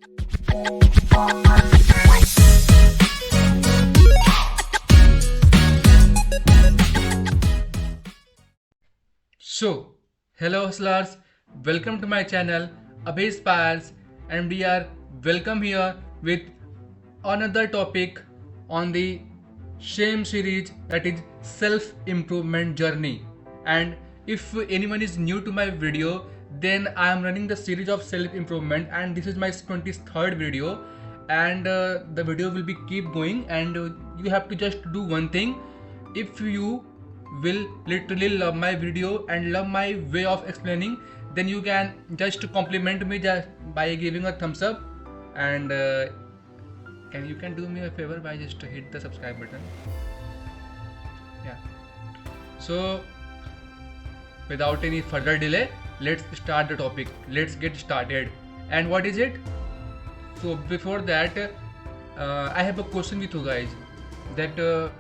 So, hello hustlers, welcome to my channel AbhiSpires, and we are welcome here with another topic on the same series, that is self-improvement journey. And if anyone is new to my video, then I am running the series of self-improvement, and this is my 23rd video, and the video will be keep going, and you have to just do one thing. If you will literally love my video and love my way of explaining, then you can just compliment me just by giving a thumbs up, and you can do me a favor by just hit the subscribe button. Yeah, so without any further delay, let's start the topic. Let's get started. And what is it? So before that, I have a question with you guys, that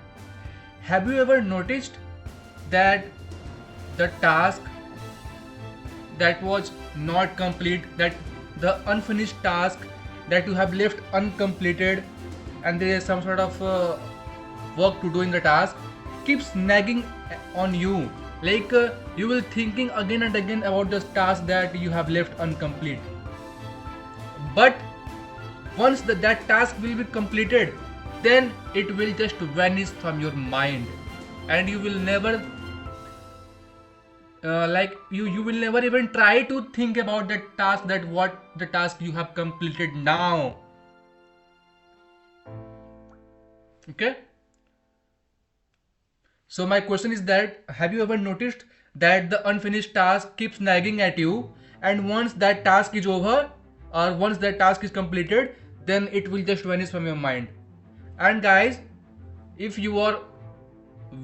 have you ever noticed that the task that was not complete, that the unfinished task that you have left uncompleted, and there is some sort of work to do in the task, keeps nagging on you, like you will thinking again and again about the task that you have left incomplete. But once that task will be completed, then it will just vanish from your mind, and you will never you will never even try to think about that task, that what the task you have completed now. Okay, so my question is that, have you ever noticed that the unfinished task keeps nagging at you, and once that task is over, or once that task is completed, then it will just vanish from your mind? And guys, if you are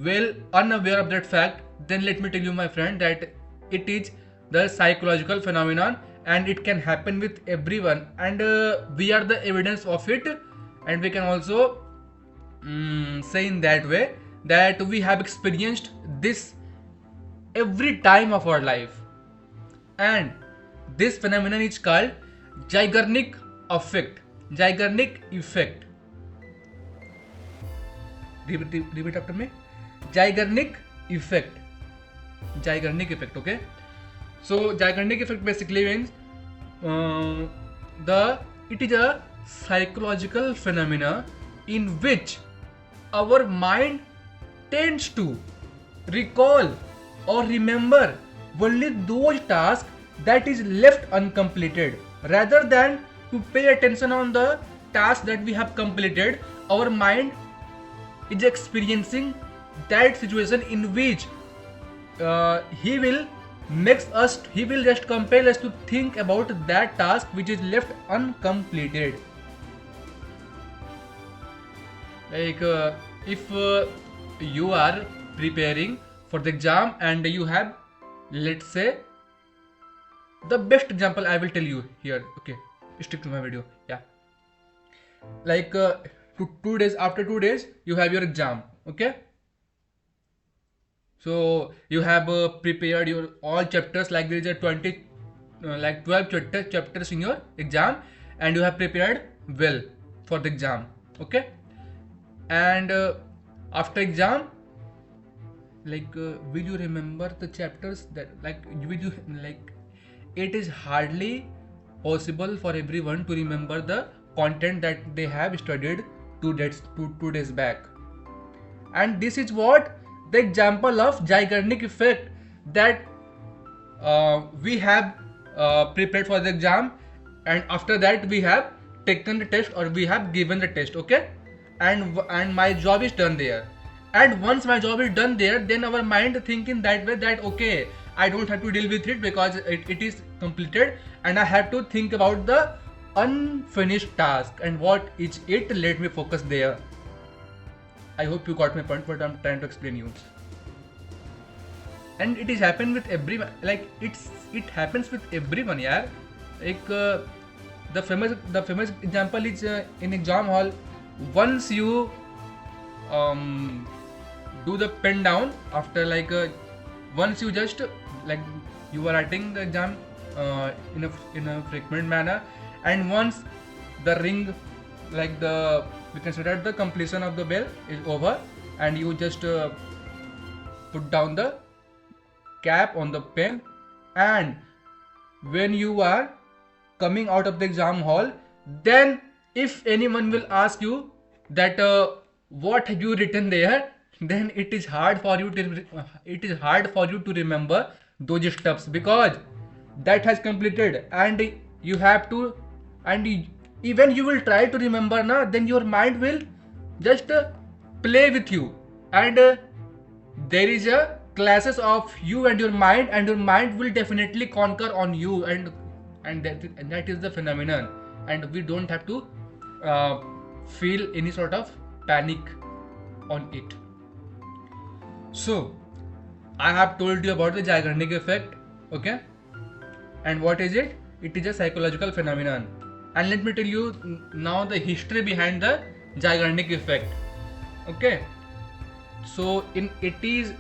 well unaware of that fact, then let me tell you, my friend, that it is the psychological phenomenon, and it can happen with everyone, and we are the evidence of it. And we can also say in that way that we have experienced this every time of our life, and this phenomenon is called Zeigarnik Effect. Zeigarnik Effect. Repeat after me. Zeigarnik Effect. Zeigarnik Effect. Okay, so Zeigarnik Effect basically means it is a psychological phenomena in which our mind tends to recall or remember only those tasks that is left uncompleted, rather than to pay attention on the task that we have completed. Our mind is experiencing that situation in which he will just compel us to think about that task which is left uncompleted. Like if you are preparing for the exam, and you have, let's say, the best example I will tell you here. Okay, stick to my video. Yeah, like 2 days, after 2 days you have your exam. Okay, so you have prepared your all chapters, like there is a 12 chapters in your exam, and you have prepared well for the exam. Okay, and after exam, like will you remember the chapters that, it is hardly possible for everyone to remember the content that they have studied 2 days back. And this is what the example of Zeigarnik Effect, that we have prepared for the exam, and after that we have taken the test, or we have given the test. Okay, and my job is done there. And once my job is done there, then our mind thinking that way, that okay, I don't have to deal with it because it is completed, and I have to think about the unfinished task, and what is it, let me focus there. I hope you got my point, what I'm trying to explain you. And it is happen with everyone, like it happens with everyone, yeah. Like the famous example is in exam hall. Once you do the pen down, after once you just you are writing the exam in a frequent manner, and once the ring, like the, we consider the completion of the bell is over, and you just put down the cap on the pen, and when you are coming out of the exam hall, then if anyone will ask you that what have you written there, then it is hard for you to remember those steps, because that has completed, and you have to, and even you will try to remember now, then your mind will just play with you, and there is a classes of you and your mind will definitely conquer on you, and that is the phenomenon, and we don't have to feel any sort of panic on it. So I have told you about the Zeigarnik effect, okay, and what is it? It is a psychological phenomenon, and let me tell you now the history behind the Zeigarnik effect, okay. So in 80s,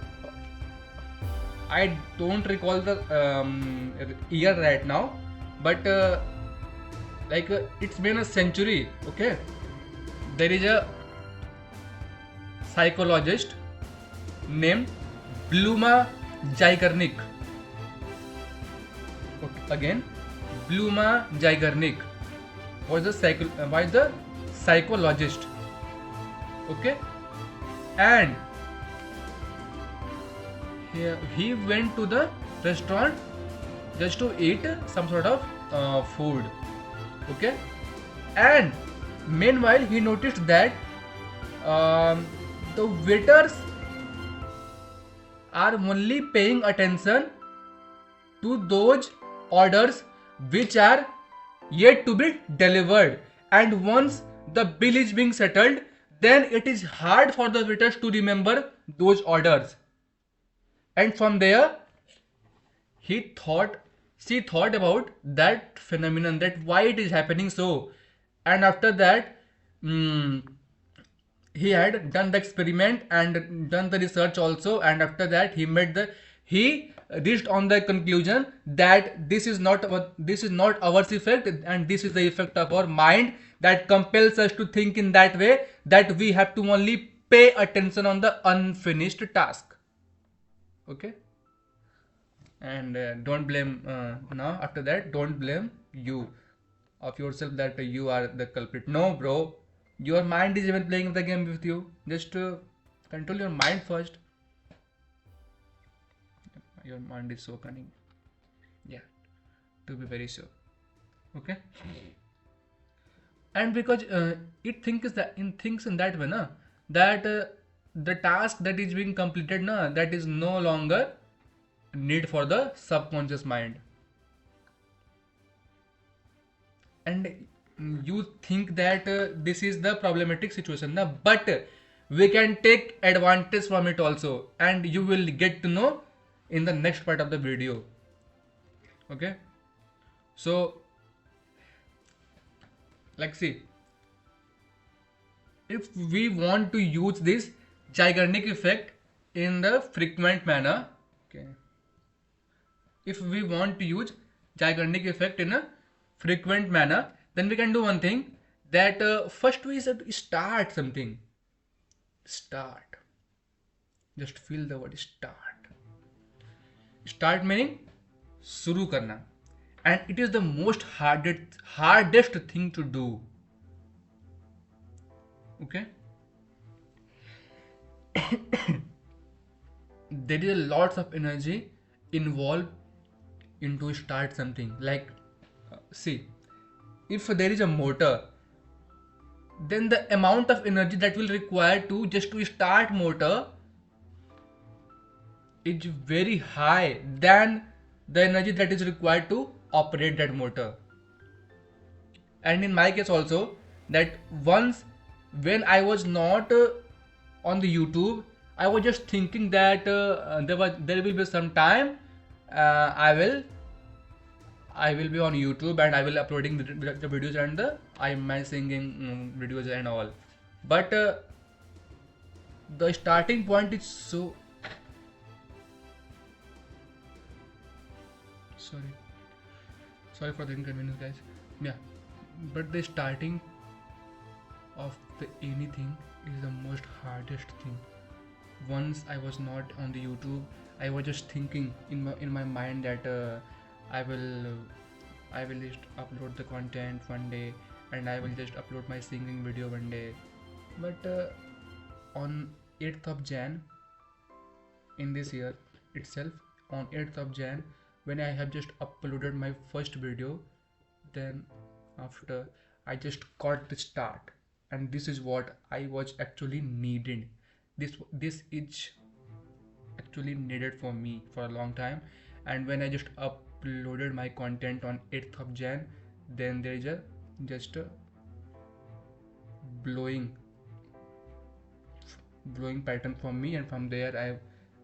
I don't recall the year right now, but it's been a century, okay. There is a psychologist named Zeigarnik. Okay, again, Zeigarnik was the psychologist, okay, and he went to the restaurant just to eat some sort of food, okay, and meanwhile he noticed that the waiters are only paying attention to those orders which are yet to be delivered, and once the bill is being settled, then it is hard for the waiters to remember those orders. And from there she thought about that phenomenon, that why it is happening so, and after that he had done the experiment and done the research also, and after that he reached on the conclusion that this is not ours effect, and this is the effect of our mind that compels us to think in that way, that we have to only pay attention on the unfinished task, okay. And don't blame now after that, don't blame you of yourself that you are the culprit. No bro, your mind is even playing the game with you. Just control your mind first. Your mind is so cunning, yeah, to be very sure, okay. And because it thinks in that way, na, that the task that is being completed, na, that is no longer need for the subconscious mind, and you think that this is the problematic situation, na, but we can take advantage from it also, and you will get to know in the next part of the video, okay. So like, see, if we want to use this Zeigarnik effect in the frequent manner, okay, if we want to use Zeigarnik effect in a frequent manner, then we can do one thing, that first we should start something. Start, just feel the word start meaning shuru karna, and it is the most hardest thing to do, okay. There is a lots of energy involved into start something, like see, if there is a motor, then the amount of energy that will require to just to start motor is very high than the energy that is required to operate that motor. And in my case also, that once when I was not on the YouTube, I was just thinking that there will be some time I will be on YouTube and I will uploading the videos and my singing videos and all. But the starting point is so sorry for the inconvenience, guys. Yeah, but the starting of the anything is the most hardest thing. Once I was not on the YouTube, I was just thinking in my mind that I will I will just upload the content one day, and I will just upload my singing video one day. But on 8th of Jan in this year itself, on 8th of Jan, when I have just uploaded my first video, then after I just got the start, and this is what I was actually needed. This is actually needed for me for a long time. And when I just uploaded my content on 8th of Jan, then there is a just a blowing pattern for me, and from there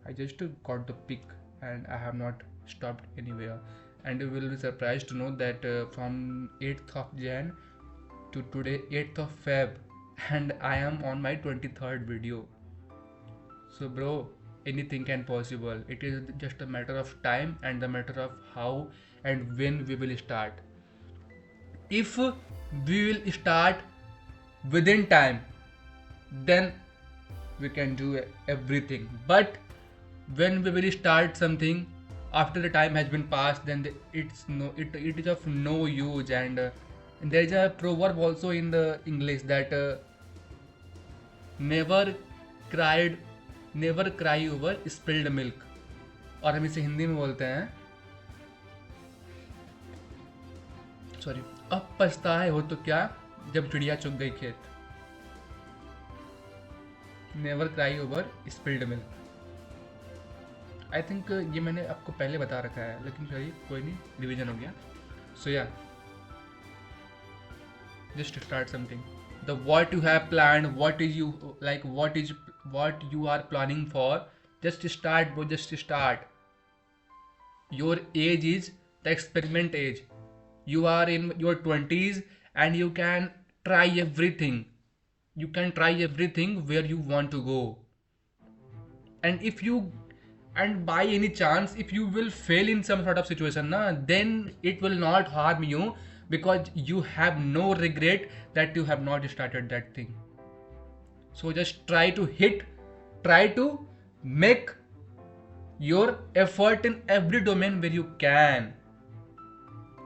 I just got the pick, and I have not stopped anywhere. And you will be surprised to know that from 8th of Jan to today 8th of Feb, and I am on my 23rd video. So bro, anything can possible. It is just a matter of time and the matter of how and when we will start. If we will start within time, then we can do everything. But when we will start something after the time has been passed, then it is of no use. And there is a proverb also in the English that never cried never cry over spilled milk, और हम इसे हिंदी में बोलते हैं, sorry, अब पछताए हो तो क्या जब चिड़िया चुग गई खेत. Never cry over spilled milk. I think ये मैंने आपको पहले बता रखा है, लेकिन चलिए कोई नहीं, रिवीजन हो गया. सो या, just start something. The what you have planned, what is you like, what you are planning for, just start bro, just start. Your age is the experiment age. You are in your 20s and you can try everything. You can try everything where you want to go. And by any chance, if you will fail in some sort of situation, then it will not harm you, because you have no regret that you have not started that thing. So just try to make your effort in every domain where you can,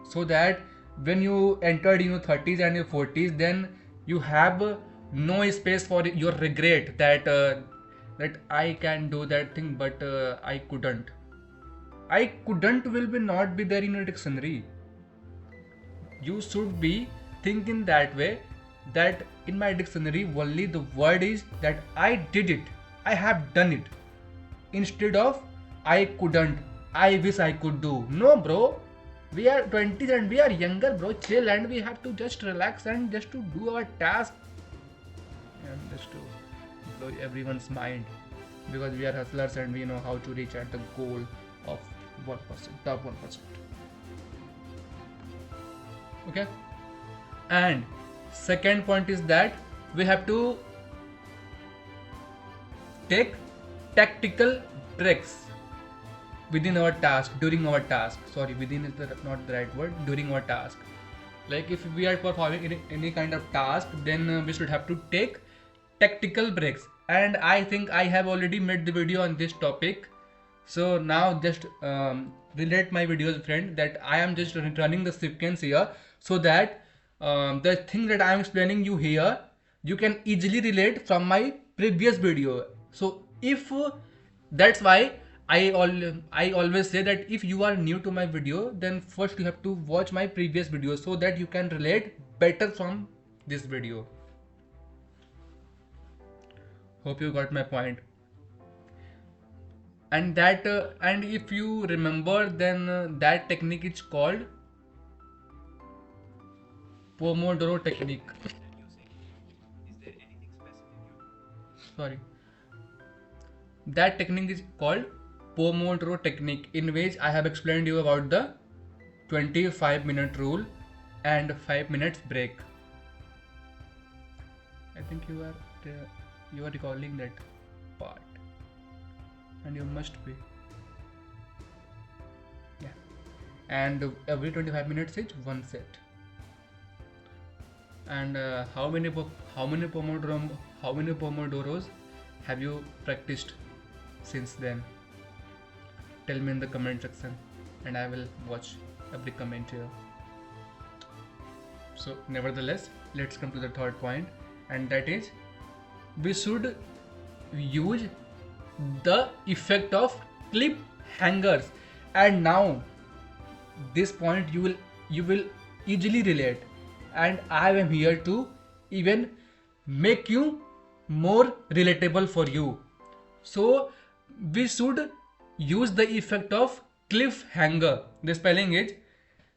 so that when you entered in your 30s and your 40s, then you have no space for your regret that that I can do that thing, but I couldn't will be not be there in your dictionary. You should be thinking that way, that in my dictionary only the word is that I did it, I have done it, instead of I couldn't, I wish I could do. No bro, we are 20s and we are younger bro, chill, and we have to just relax and just to do our task and just to blow everyone's mind, because we are hustlers and we know how to reach at the goal of 1%, top 1%. Okay, and second point is that we have to take tactical breaks within our task, during our task. Sorry, within is not the right word, during our task. Like if we are performing any kind of task, then we should have to take tactical breaks. And I think I have already made the video on this topic. So now just relate my videos, friend, that I am just running the sequence here, so that the thing that I am explaining you here, you can easily relate from my previous video. So if that's why I always say that if you are new to my video, then first you have to watch my previous video, so that you can relate better from this video. Hope you got my point. And that and if you remember, then that technique is called Pomodoro technique. Sorry. That technique is called Pomodoro technique, in which I have explained you about the 25-minute rule and 5 minutes break. I think you are recalling that part, and you must be. Yeah. And every 25 minutes is one set. And how many pomodoros have you practiced since then? Tell me in the comment section, and I will watch every comment here. So, nevertheless, let's come to the third point, and that is we should use the effect of cliffhangers. And now, this point you will easily relate, and I am here to even make you more relatable for you. So we should use the effect of cliffhanger. The spelling is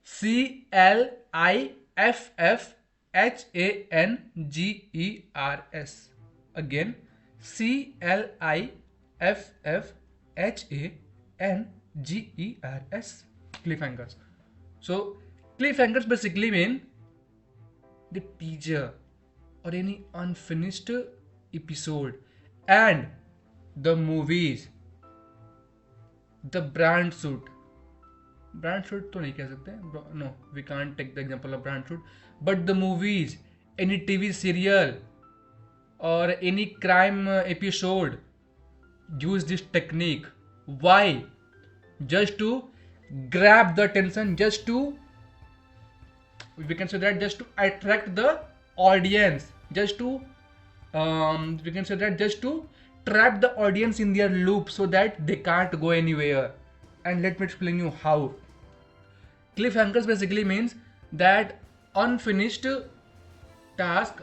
CLIFFHANGERS. Again, CLIFFHANGERS. Cliffhangers. So cliffhangers basically mean the teaser or any unfinished episode, and the movies, the brand shoot तो नहीं कह सकते, no, we can't take the example of brand shoot, but the movies, any TV serial or any crime episode use this technique. Why? Just to grab the attention, just to, we can say that, just to attract the audience, just to we can say that, just to trap the audience in their loop so that they can't go anywhere. And let me explain you how. Cliffhangers basically means that unfinished task.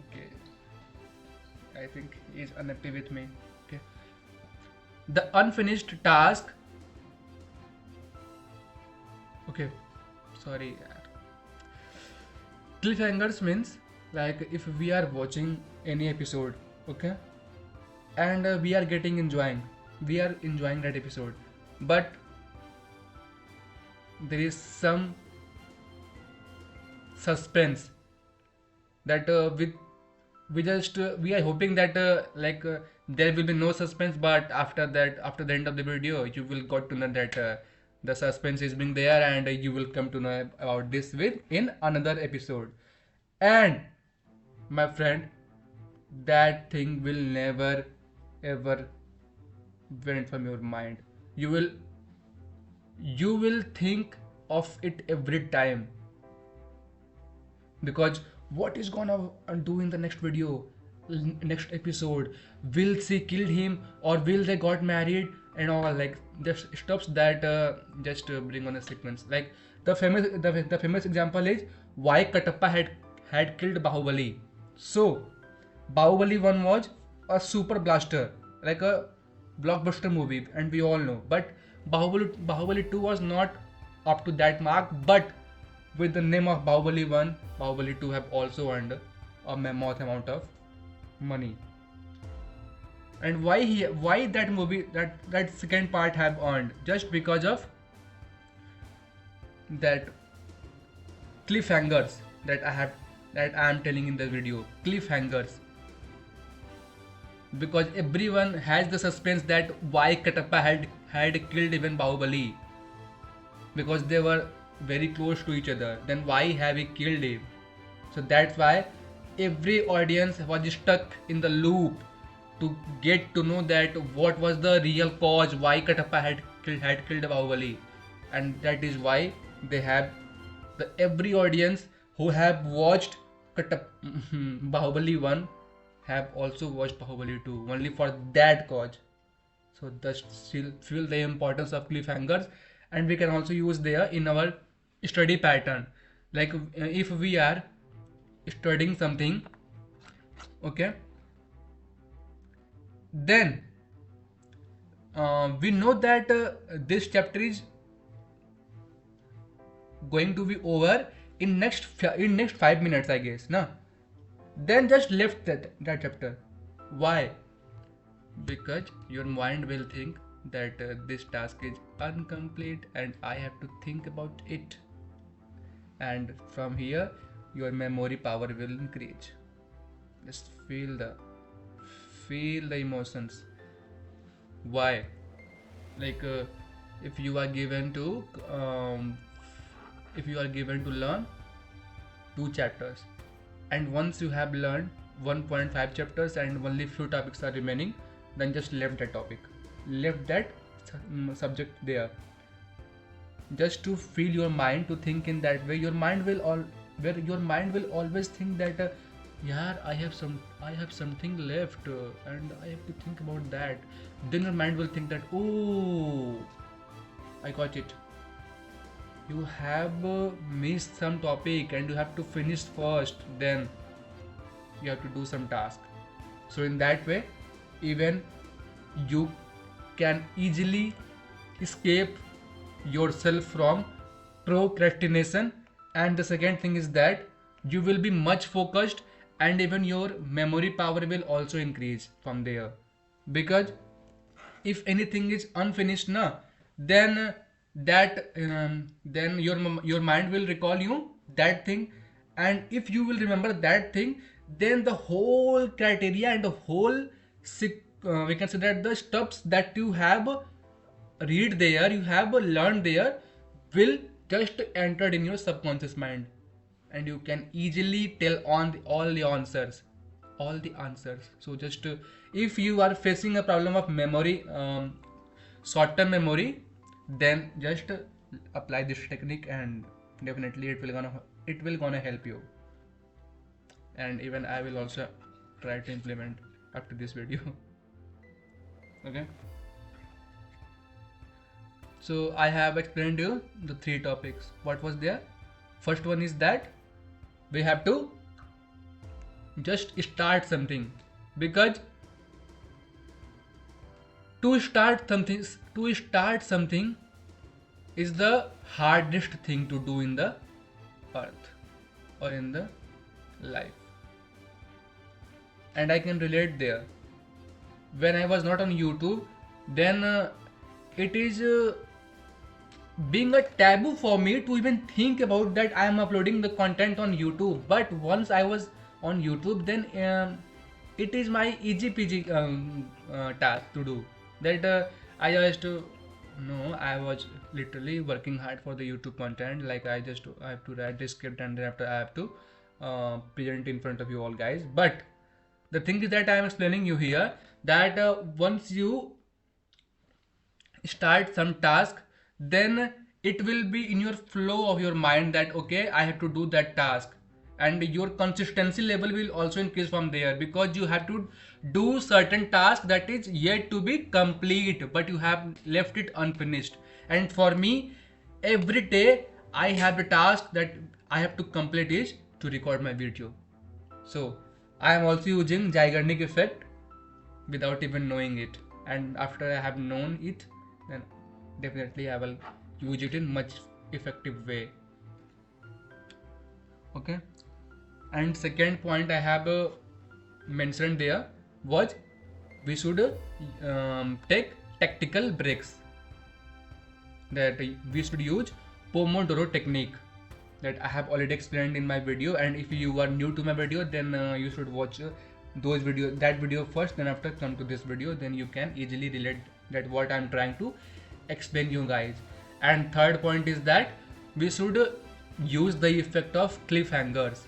Okay, I think he is unhappy with me. Okay, the unfinished task. Okay, sorry. Cliffhangers means like if we are watching any episode, okay, and we are enjoying that episode, but there is some suspense that we are hoping that there will be no suspense, but after the end of the video you will got to know that the suspense is being there, and you will come to know about this in another episode. And my friend, that thing will never ever went from your mind. You will think of it every time, because what is gonna do in the next video, next episode? Will she kill him, or will they got married and all? Like, just stops that just bring on a sequence. Like the famous example is why Katappa had killed Bahubali. So Bahubali 1 was a super blaster, like a blockbuster movie, and we all know. But Bahubali 2 was not up to that mark. But with the name of Bahubali 1, Bahubali 2 have also earned a mammoth amount of money. And why that movie, that second part have earned? Just because of that cliffhangers that I am telling in the video. Cliffhangers. Because everyone has the suspense that why Katappa had killed even Bahubali, because they were very close to each other. Then why have he killed him? So that's why every audience was stuck in the loop to get to know that what was the real cause why Katappa had killed Bahubali. And that is why they have every audience who have watched Bahubali 1 have also watched Bahubali 2 only for that cause. So that's still feel the importance of cliffhangers, and we can also use there in our study pattern. Like if we are studying something, okay, then we know that this chapter is going to be over in next 5 minutes, I guess, na? Then just left that chapter. Why? Because your mind will think that this task is incomplete and I have to think about it. And from here, your memory power will increase. Just feel the emotions. Why? Like if you are given to learn 2 chapters, and once you have learned 1.5 chapters and only few topics are remaining, then just left that topic, left that subject there, just to feel your mind to think in that way. Your mind will always think that yeah, I have something left, and I have to think about that. Then your mind will think that, oh, I got it, you have missed some topic and you have to finish first, then you have to do some task. So in that way, even you can easily escape yourself from procrastination. And the second thing is that you will be much focused, and even your memory power will also increase from there. Because if anything is unfinished na, then then your mind will recall you that thing, and if you will remember that thing, then the whole criteria and the whole we can say that the steps that you have read there, you have learned there, will just entered in your subconscious mind, and you can easily tell on all the answers, so just if you are facing a problem of memory, short term memory, then just apply this technique, and definitely it will gonna help you. And even I will also try to implement after this video. Okay, so I have explained you the 3 topics. What was there? First one is that we have to just start something, because to start something is the hardest thing to do in the earth or in the life. And I can relate there. When I was not on YouTube, then it is being a taboo for me to even think about that I am uploading the content on YouTube. But once I was on YouTube, then it is my easy peasy task to do that. I just no, I was literally working hard for the YouTube content. Like I have to write the script, and then after I have to present in front of you all guys. But the thing is that I am explaining you here that once you start some task, then it will be in your flow of your mind that okay, I have to do that task, and your consistency level will also increase from there, because you have to do certain task that is yet to be complete, but you have left it unfinished. And for me, every day I have the task that I have to complete is to record my video. So I am also using Zeigarnik Effect without even knowing it, and after I have known it, then definitely I will use it in much effective way. Okay, and second point I have mentioned there was we should take tactical breaks, that we should use Pomodoro technique, that I have already explained in my video. And if you are new to my video, then you should watch that video first, then after come to this video, then you can easily relate that what I'm trying to explain you guys. And third point is that we should use the effect of cliffhangers.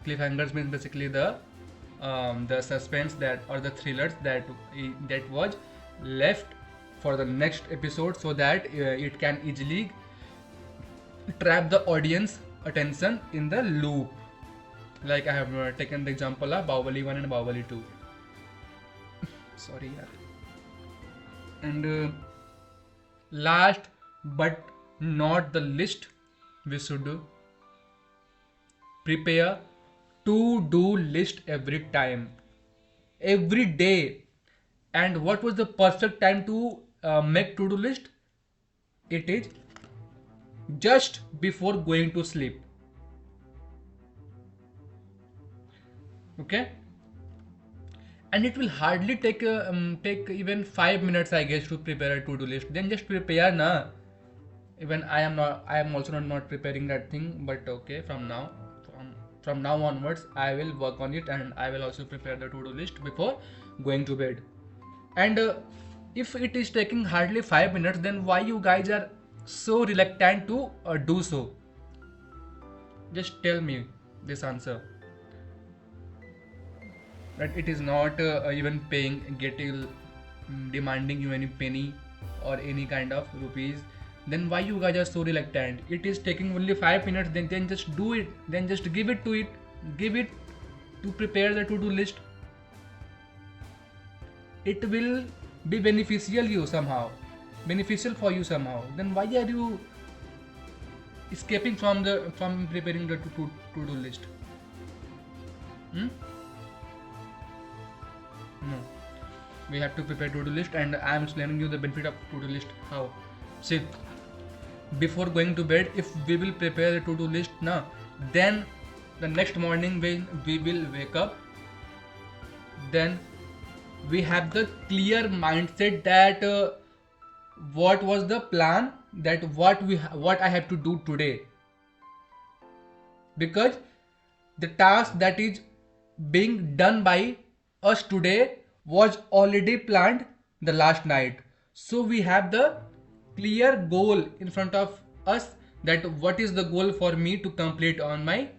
Cliffhangers means basically the suspense that, or the thrillers that was left for the next episode, so that it can easily trap the audience attention in the loop. Like I have taken the example of Bahubali 1 and Bahubali 2. Sorry, yaar. And last but not the least, we should prepare to-do list every time, every day. And what was the perfect time to make to-do list? It is just before going to sleep. Okay, and it will hardly take even 5 minutes, I guess, to prepare a to-do list. Then just prepare na. Even I am also not preparing that thing, but okay, from now onwards I will work on it, and I will also prepare the to-do list before going to bed. And if it is taking hardly 5 minutes, then why you guys are so reluctant to do so? Just tell me this answer, that it is not even paying, getting, demanding you any penny or any kind of rupees, then why you guys are so reluctant? It is taking only 5 minutes, then just do it, then just give it to it, give it to prepare the to-do list. It will be beneficial for you somehow. Then why are you escaping from preparing the to-do list? No, we have to prepare to-do list, and I am explaining you the benefit of to-do list. How? See, before going to bed, if we will prepare the to-do list now, then the next morning when we will wake up, then we have the clear mindset that what was the plan, that what I have to do today, because the task that is being done by us today was already planned the last night. So we have the clear goal in front of us, that what is the goal for me to complete on my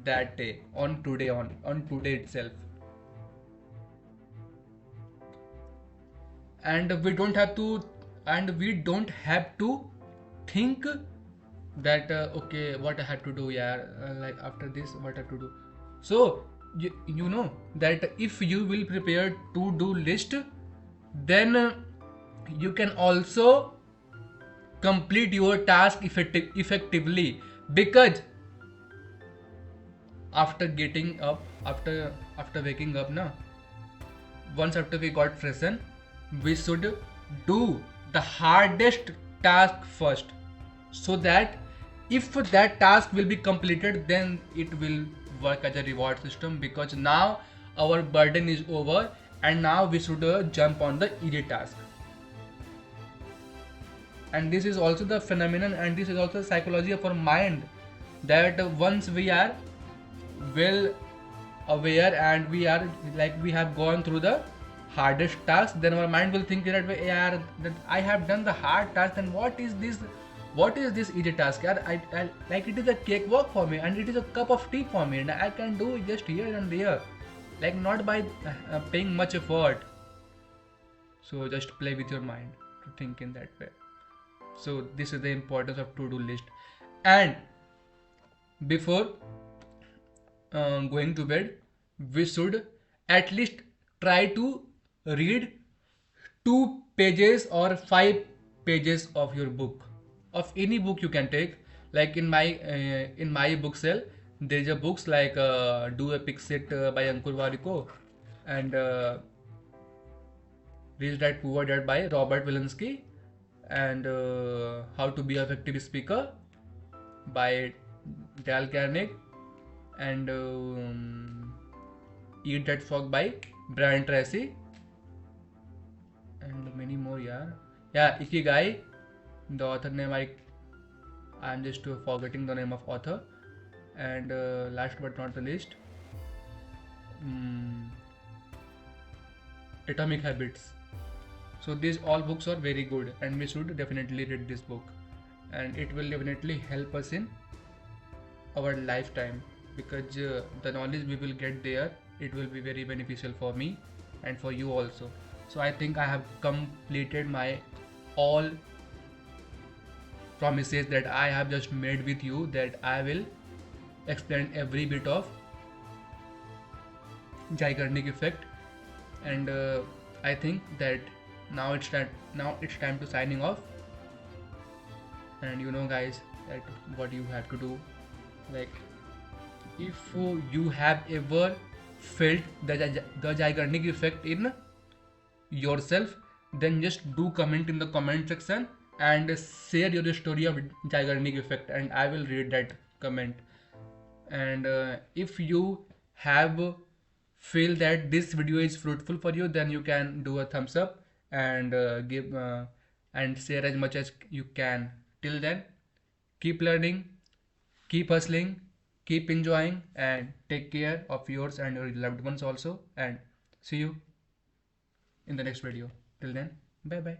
that day, on today itself. And we don't have to think that okay, what I have to do, yeah, like after this what I have to do. So you know that if you will prepare to do list, then you can also complete your task effectively, because after getting up, after waking up now, once after we got freshen, we should do the hardest task first, so that if that task will be completed, then it will work as a reward system, because now our burden is over, and now we should jump on the easy task. And this is also the phenomenon, and this is also the psychology of our mind, that once we are well aware and we are like we have gone through the hardest task, then our mind will think that way, yeah, that I have done the hard task, then what is this easy task? Yeah, I like, it is a cakewalk for me, and it is a cup of tea for me, and I can do it just here and there, like not by paying much effort. So just play with your mind to think in that way. So this is the importance of to-do list. And before going to bed, we should at least try to read 2 pages or 5 pages of your book, of any book you can take. Like in my book sale, there is a books like Do a Pixit by Ankur Wariko, and Rich Dad Poor Dad by Robert Walensky, and How to Be an Effective Speaker by Dale Carnegie, and Eat That Frog by Brian Tracy, and many more. Yeah, Ikigai, the author name I am just forgetting the name of author. And last but not the least, Atomic Habits. So these all books are very good, and we should definitely read this book, and it will definitely help us in our lifetime, because the knowledge we will get there, it will be very beneficial for me and for you also. So I think I have completed my all promises that I have just made with you, that I will explain every bit of Zeigarnik Effect, and I think that now it's time to signing off. And you know guys, that what you have to do, like if you have ever felt the Zeigarnik Effect in yourself, then just do comment in the comment section and share your story of Zeigarnik Effect, and I will read that comment. And if you have feel that this video is fruitful for you, then you can do a thumbs up and give and share as much as you can. Till then, keep learning, keep hustling, keep enjoying, and take care of yours and your loved ones also, and see you in the next video. Till then, bye bye.